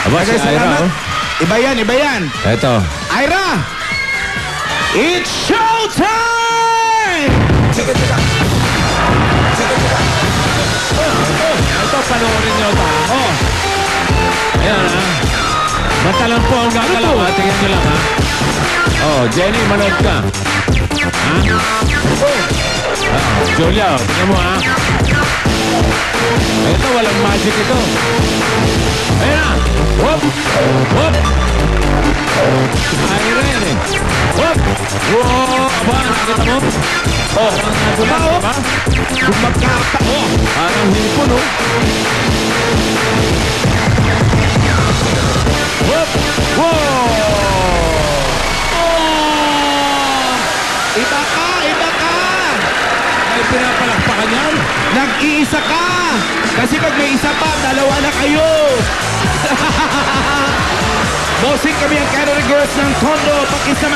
Aba, si Ira, oh. Iba yan, iba yan. Eto. Ira! It's showtime! Ito, panoorin nyo ito. Oh. Ayan, ha. Basta lang po ang gagalaw, ha. Tingnan nyo lang, ha. Oh, Jenny, manood ka. Ha? Julia, tingnan mo, ha. Ito, walang magic ito. Ayan na. Whoop! Whoop! Irene, eh. Whoop! Whoa! Aba, nakita mo? Oh, ang nagulat, diba? Gumagkata. Oh, parang hipon, oh. Whoop! Whoa! Oh! Iba ka! Iba ka! May pinapalakpakan yan? Nag-iisa ka! Kasi pag may isa pa, dalawa na kayo! Bossing kami ang Canada Girls ng Tondo. Pakisama